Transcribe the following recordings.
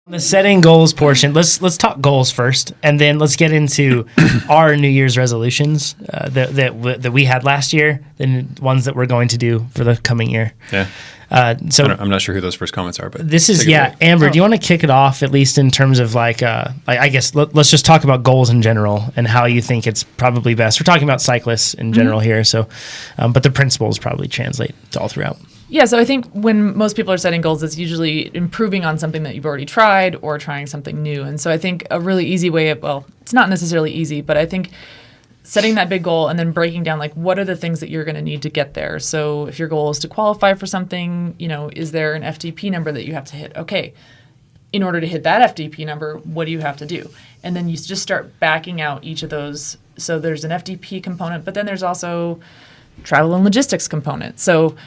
The setting goals portion, let's talk goals first, and then let's get into our New Year's resolutions that we had last year, and ones that we're going to do for the coming year. Yeah. So I'm not sure who those first comments are, but this is Amber. Do you want to kick it off at least in terms of I guess let's just talk about goals in general and how you think it's probably best. We're talking about cyclists in general here, so but the principles probably translate to all throughout. Yeah, so I think when most people are setting goals, it's usually improving on something that you've already tried or trying something new. And so I think a really easy way it's not necessarily easy, but I think setting that big goal and then breaking down what are the things that you're going to need to get there. So if your goal is to qualify for something, is there an FTP number that you have to hit? Okay, in order to hit that FTP number, what do you have to do? And then you just start backing out each of those. So there's an FTP component, but then there's also travel and logistics component. So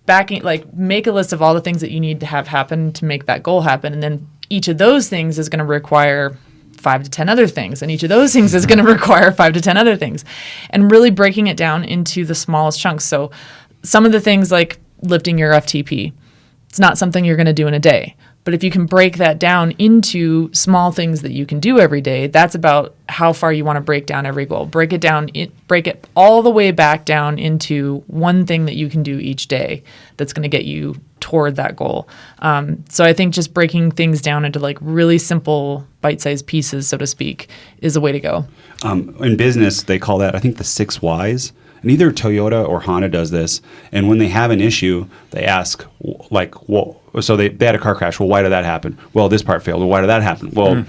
make a list of all the things that you need to have happen to make that goal happen. And then each of those things is going to require 5 to 10 other things. And each of those things is going to require 5 to 10 other things. And really breaking it down into the smallest chunks. So some of the things like lifting your FTP, it's not something you're going to do in a day. But if you can break that down into small things that you can do every day, that's about how far you want to break down every goal. Break it all the way back down into one thing that you can do each day that's going to get you toward that goal. So I think just breaking things down into really simple bite-sized pieces, so to speak, is a way to go. In business, they call that, I think, the 6 whys. And either Toyota or Honda does this. And when they have an issue, they ask, so they had a car crash. Well, why did that happen? Well, this part failed. Well, why did that happen? Well,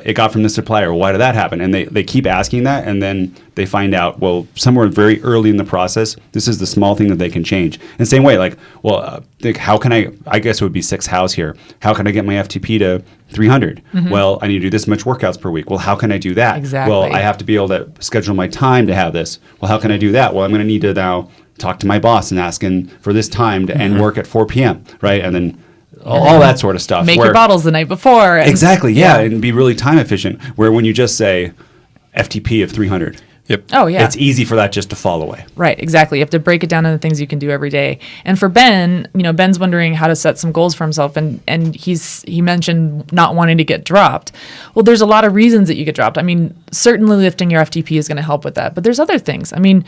it got from the supplier. Well, why did that happen? And they keep asking that, and then they find out, somewhere very early in the process, this is the small thing that they can change. And same way, how can I guess it would be 6 hows here. How can I get my FTP to 300? Mm-hmm. Well, I need to do this much workouts per week. Well, how can I do that? Exactly. Well, I have to be able to schedule my time to have this. Well, how can I do that? Well, I'm going to need to now talk to my boss and ask him for this time to end work at 4 p.m., right? And then all that sort of stuff. Make your bottles the night before. Exactly, yeah, and be really time efficient. Where when you just say FTP of 300, yep. Oh, yeah. it's easy for that just to fall away. Right, exactly. You have to break it down into things you can do every day. And for Ben, Ben's wondering how to set some goals for himself, and he mentioned not wanting to get dropped. Well, there's a lot of reasons that you get dropped. I mean, certainly lifting your FTP is going to help with that, but there's other things. I mean,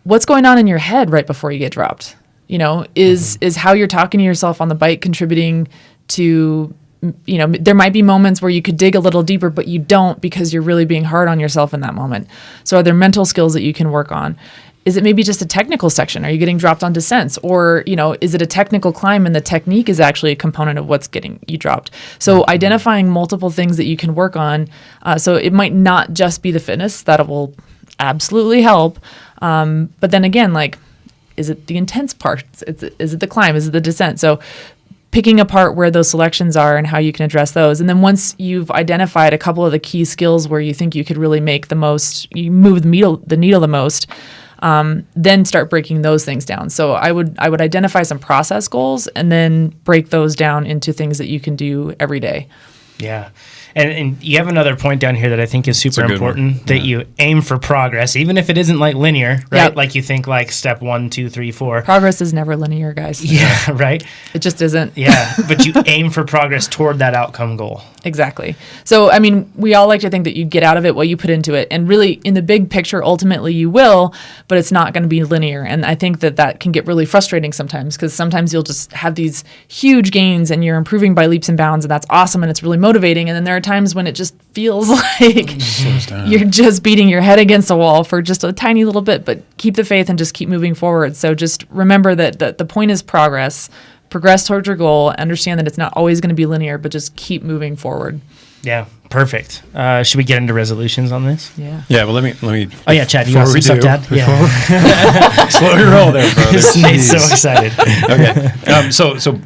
what's going on in your head right before you get dropped? Is how you're talking to yourself on the bike contributing to, there might be moments where you could dig a little deeper, but you don't because you're really being hard on yourself in that moment. So are there mental skills that you can work on? Is it maybe just a technical section? Are you getting dropped on descents? Or, is it a technical climb and the technique is actually a component of what's getting you dropped? So identifying multiple things that you can work on. So it might not just be the fitness. That will absolutely help. But then again, is it the intense part? Is it the climb? Is it the descent? So picking apart where those selections are and how you can address those. And then once you've identified a couple of the key skills where you think you could really make the most, you move the needle the most, then start breaking those things down. So I would identify some process goals and then break those down into things that you can do every day. Yeah. And you have another point down here that I think is super important, that you aim for progress, even if it isn't linear, right? Yep. Like you think step 1, 2, 3, 4. Progress is never linear, guys. Yeah, right? It just isn't. Yeah, but you aim for progress toward that outcome goal. Exactly. So, I mean, we all like to think that you get out of it what you put into it. And really, in the big picture, ultimately you will, but it's not going to be linear. And I think that can get really frustrating sometimes, because sometimes you'll just have these huge gains and you're improving by leaps and bounds, and that's awesome and it's really motivating. And then there are times when it just feels like you're just beating your head against a wall for just a tiny little bit, but keep the faith and just keep moving forward. So just remember that the point is progress towards your goal, understand that it's not always going to be linear, but just keep moving forward. Yeah, perfect. Should we get into resolutions on this? Yeah. Yeah, well, let me. Oh, yeah, Chad, you got some stuff, Dad? Yeah. Slow your roll there, brother. Nate's so excited. Okay. So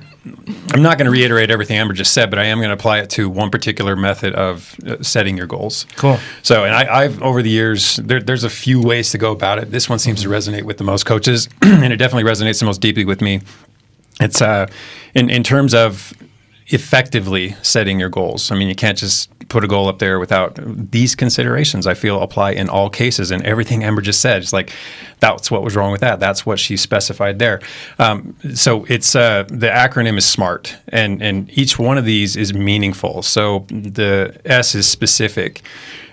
I'm not going to reiterate everything Amber just said, but I am going to apply it to one particular method of setting your goals. Cool. So, and I've over the years, there's a few ways to go about it. This one seems to resonate with the most coaches, and it definitely resonates the most deeply with me. It's in terms of effectively setting your goals. I mean, you can't just put a goal up there without these considerations. I feel apply in all cases, and everything Amber just said, it's like, that's what was wrong with that. That's what she specified there. So it's the acronym is SMART, and each one of these is meaningful. So the S is specific.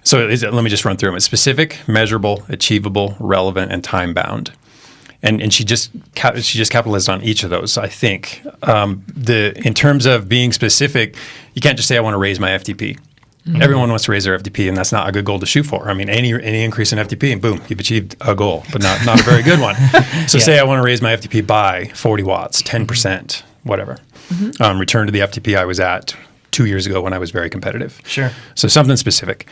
So let me just run through them. It's specific, measurable, achievable, relevant, and time bound. And she just capitalized on each of those, I think. In terms of being specific, you can't just say, I want to raise my FTP. Mm-hmm. Everyone wants to raise their FTP, and that's not a good goal to shoot for. I mean, any increase in FTP, and boom, you've achieved a goal, but not a very good one. So say I want to raise my FTP by 40 watts, 10%, whatever. Mm-hmm. Return to the FTP I was at 2 years ago when I was very competitive. Sure. So something specific.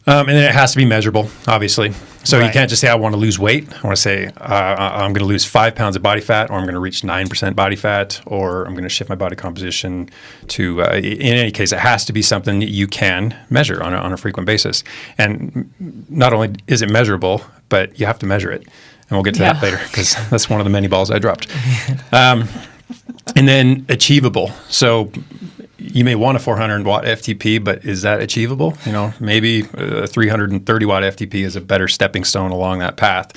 And then it has to be measurable, obviously. So you can't just say, I want to lose weight. I want to say, I'm going to lose 5 pounds of body fat, or I'm going to reach 9% body fat, or I'm going to shift my body composition to, in any case, it has to be something that you can measure on a frequent basis. And not only is it measurable, but you have to measure it. And we'll get to that later, because that's one of the many balls I dropped. And then achievable. So you may want a 400 watt FTP, but is that achievable? You know, maybe a 330 watt FTP is a better stepping stone along that path,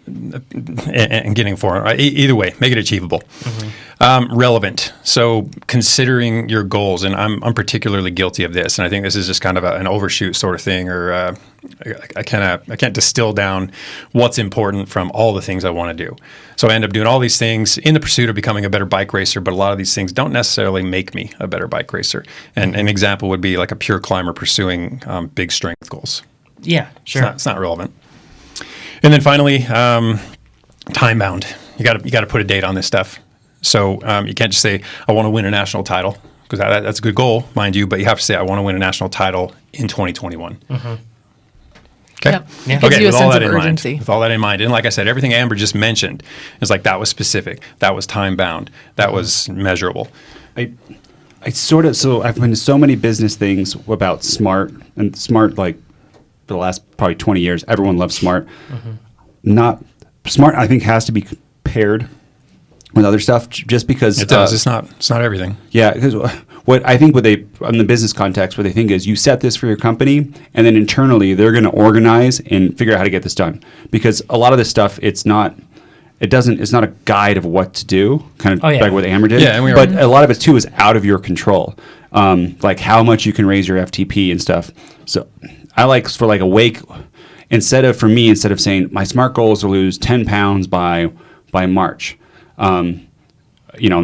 and getting 400. Either way, make it achievable. Mm-hmm. Relevant. So considering your goals, and I'm particularly guilty of this, and I think this is just kind of an overshoot sort of thing, or I can't distill down what's important from all the things I want to do. So I end up doing all these things in the pursuit of becoming a better bike racer, but a lot of these things don't necessarily make me a better bike racer. And an example would be like a pure climber pursuing big strength goals. Yeah, sure. It's not relevant. And then finally, time bound. You got to put a date on this stuff. So you can't just say, I want to win a national title, because that's a good goal, mind you, but you have to say, I want to win a national title in 2021. Mm-hmm. Okay. Yep. Yeah. Gives you a sense of urgency. With all that in mind. And like I said, everything Amber just mentioned is like, that was specific, that was time bound, that was measurable. I so I've been to so many business things about SMART, and SMART, like for the last probably 20 years, everyone loves SMART. Mm-hmm. Not SMART, I think, has to be paired with other stuff, just because it does. It's not everything. Yeah, because what they in the business context, what they think is, you set this for your company, and then internally they're going to organize and figure out how to get this done. Because a lot of this stuff, it's not a guide of what to do, kind of like what Amber did. Yeah, but a lot of it too is out of your control, like how much you can raise your FTP and stuff. So I like for like a wake. Instead of saying my SMART goal is to lose 10 pounds by March, and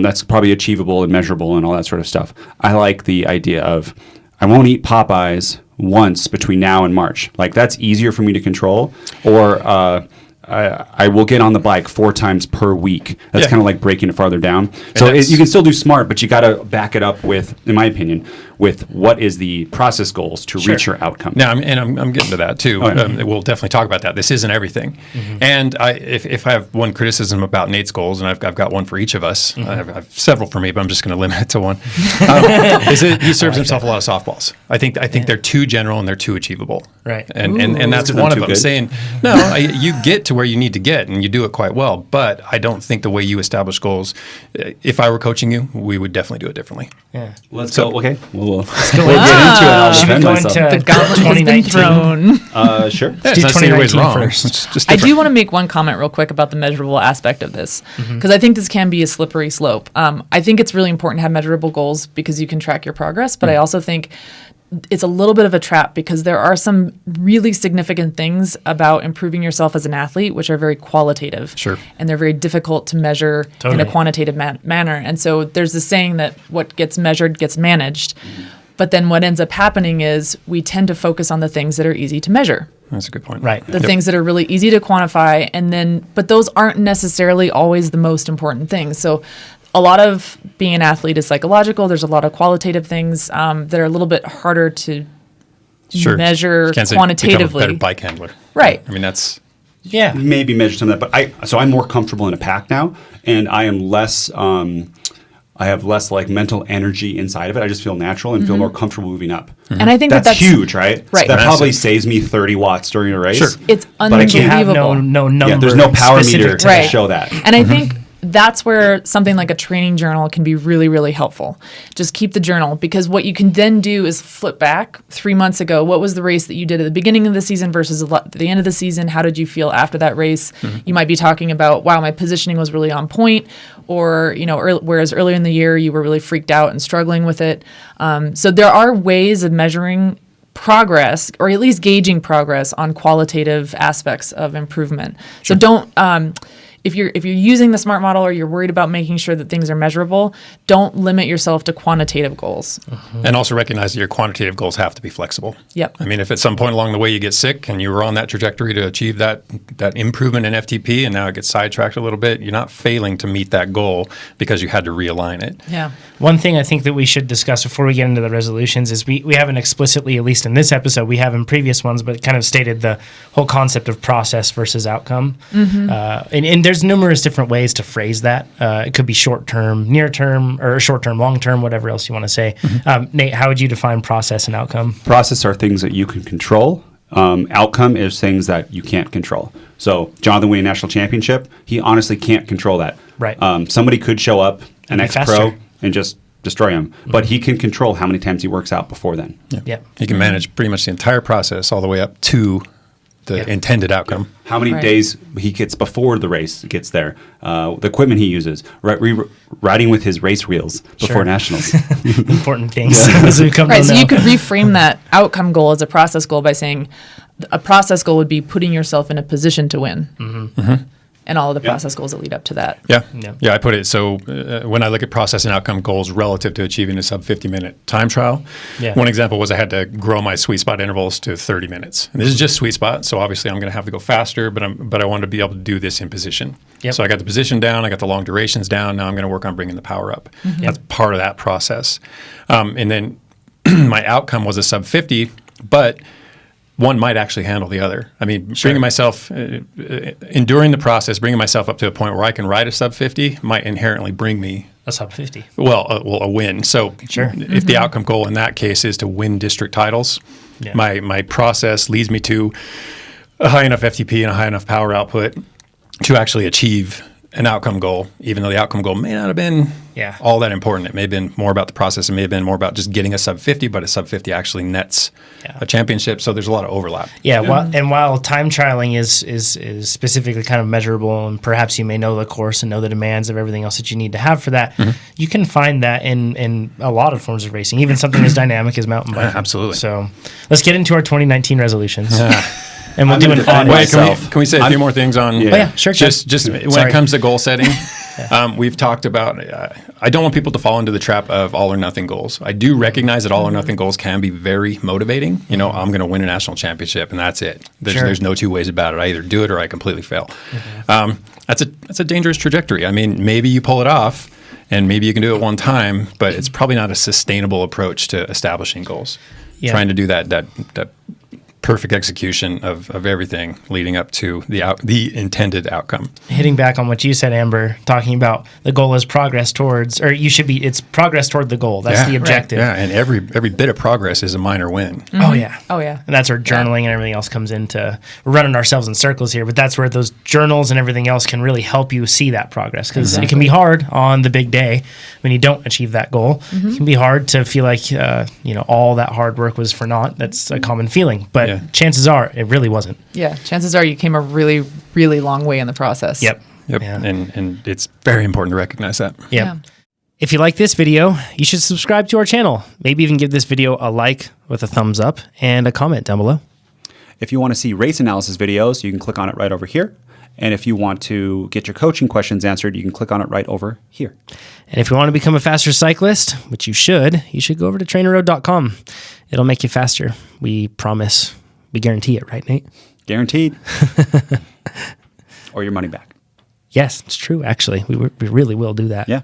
that's probably achievable and measurable and all that sort of stuff. I like the idea of, I won't eat Popeyes once between now and March. Like, that's easier for me to control. Or I will get on the bike 4 times per week. That's kind of like breaking it farther down. So you can still do SMART, but you got to back it up with, in my opinion, with what is the process goals to reach your outcome. Now, I'm getting to that too. We'll definitely talk about that. This isn't everything. Mm-hmm. And if I have one criticism about Nate's goals, and I've got one for each of us, mm-hmm. I have several for me, but I'm just going to limit it to one. He serves himself a lot of softballs. I think they're too general and they're too achievable. Right. And that's one of them. Good. Saying, no, you get to where you need to get, and you do it quite well. But I don't think the way you establish goals, if I were coaching you, we would definitely do it differently. Yeah. Let's go. Okay. We'll get into it. I'll Should we defend go myself. into The gauntlet has been thrown. Sure. Let's do 2019 first. It's just I do want to make one comment real quick about the measurable aspect of this, because I think this can be a slippery slope. I think it's really important to have measurable goals because you can track your progress, but I also think it's a little bit of a trap, because there are some really significant things about improving yourself as an athlete which are very qualitative. Sure. And they're very difficult to measure in a quantitative manner. And so there's this saying that what gets measured gets managed. But then what ends up happening is we tend to focus on the things that are easy to measure. That's a good point. Right. The things that are really easy to quantify, but those aren't necessarily always the most important things. So a lot of being an athlete is psychological. There's a lot of qualitative things that are a little bit harder to measure quantitatively. Become a better bike handler. Right. I mean, that's... Yeah. Maybe measure some of that. But I'm more comfortable in a pack now, and I am less... I have less like mental energy inside of it. I just feel natural and feel more comfortable moving up. Mm-hmm. And I think that's huge, right? Right. That probably saves me 30 watts during a race. Sure. It's But you have unbelievable. no number. Yeah, there's no power specific meter to to show that. And I think that's where something like a training journal can be really, really helpful. Just keep the journal, because what you can then do is flip back 3 months ago. What was the race that you did at the beginning of the season versus the end of the season? How did you feel after that race? You might be talking about, wow, my positioning was really on point, or, whereas earlier in the year you were really freaked out and struggling with it. So there are ways of measuring progress, or at least gauging progress on qualitative aspects of improvement. So don't if you're using the SMART model, or you're worried about making sure that things are measurable, don't limit yourself to quantitative goals. And also recognize that your quantitative goals have to be flexible. Yep. I mean, if at some point along the way you get sick and you were on that trajectory to achieve that improvement in FTP, and now it gets sidetracked a little bit, you're not failing to meet that goal because you had to realign it. Yeah. One thing I think that we should discuss before we get into the resolutions is we haven't explicitly, at least in this episode, we have in previous ones, but kind of stated the whole concept of process versus outcome. And there's numerous different ways to phrase that. It could be short-term, near-term, or short-term, long-term, whatever else you want to say. Nate, how would you define process and outcome? Process are things that you can control. Outcome is things that you can't control. So Jonathan winning national championship, he honestly can't control that. Right. Somebody could show up, an be ex-pro, faster. and just destroy him. But he can control how many times he works out before then. Yep. You can manage pretty much the entire process all the way up to the intended outcome. How many days he gets before the race gets there, the equipment he uses, riding with his race wheels before nationals. Important things as we come to Right, so know. you could reframe that outcome goal as a process goal by saying a process goal would be putting yourself in a position to win. And all of the process goals that lead up to that. Yeah, I put it so when I look at process and outcome goals relative to achieving a sub 50-minute time trial, one example was I had to grow my sweet spot intervals to 30 minutes. And this is just sweet spot, so obviously I'm going to have to go faster, but I wanted to be able to do this in position. So I got the position down, I got the long durations down, now I'm going to work on bringing the power up. That's part of that process. And then my outcome was a sub 50, but one might actually handle the other. I mean, bringing myself, enduring the process, bringing myself up to a point where I can ride a sub 50 might inherently bring me a sub 50. Well, a win. So if the outcome goal in that case is to win district titles, my process leads me to a high enough FTP and a high enough power output to actually achieve an outcome goal, even though the outcome goal may not have been all that important. It may have been more about the process. It may have been more about just getting a sub 50, but a sub 50 actually nets a championship. So there's a lot of overlap. While time trialing is specifically kind of measurable, and perhaps you may know the course and know the demands of everything else that you need to have for that, you can find that in a lot of forms of racing, even something as dynamic as mountain biking. Absolutely. So let's get into our 2019 resolutions. And we'll do an defend audit. myself. Can we say a few more things on? Sure. Just when it comes to goal setting, we've talked about. I don't want people to fall into the trap of all or nothing goals. I do recognize that all or nothing goals can be very motivating. You know, I'm going to win a national championship, and that's it. There's no two ways about it. I either do it or I completely fail. That's a dangerous trajectory. I mean, maybe you pull it off, and maybe you can do it one time, but it's probably not a sustainable approach to establishing goals. Trying to do that perfect execution of everything leading up to the intended outcome. Hitting back on what you said, Amber, talking about the goal is progress towards, or it's progress toward the goal. That's the objective. Yeah, and every bit of progress is a minor win. Oh yeah. And that's where journaling and everything else comes into. We're running ourselves in circles here, but that's where those journals and everything else can really help you see that progress, because it can be hard on the big day when you don't achieve that goal. It can be hard to feel like all that hard work was for naught. That's a common feeling, but chances are it really wasn't. Yeah, chances are you came a really, really long way in the process. Yep. Yeah. And it's very important to recognize that. Yeah. If you like this video, you should subscribe to our channel. Maybe even give this video a like with a thumbs up and a comment down below. If you want to see race analysis videos, you can click on it right over here. And if you want to get your coaching questions answered, you can click on it right over here. And if you want to become a faster cyclist, which you should go over to TrainerRoad.com. It'll make you faster. We promise. We guarantee it, right, Nate? Guaranteed. Or your money back. Yes, it's true, actually. We really will do that. Yeah.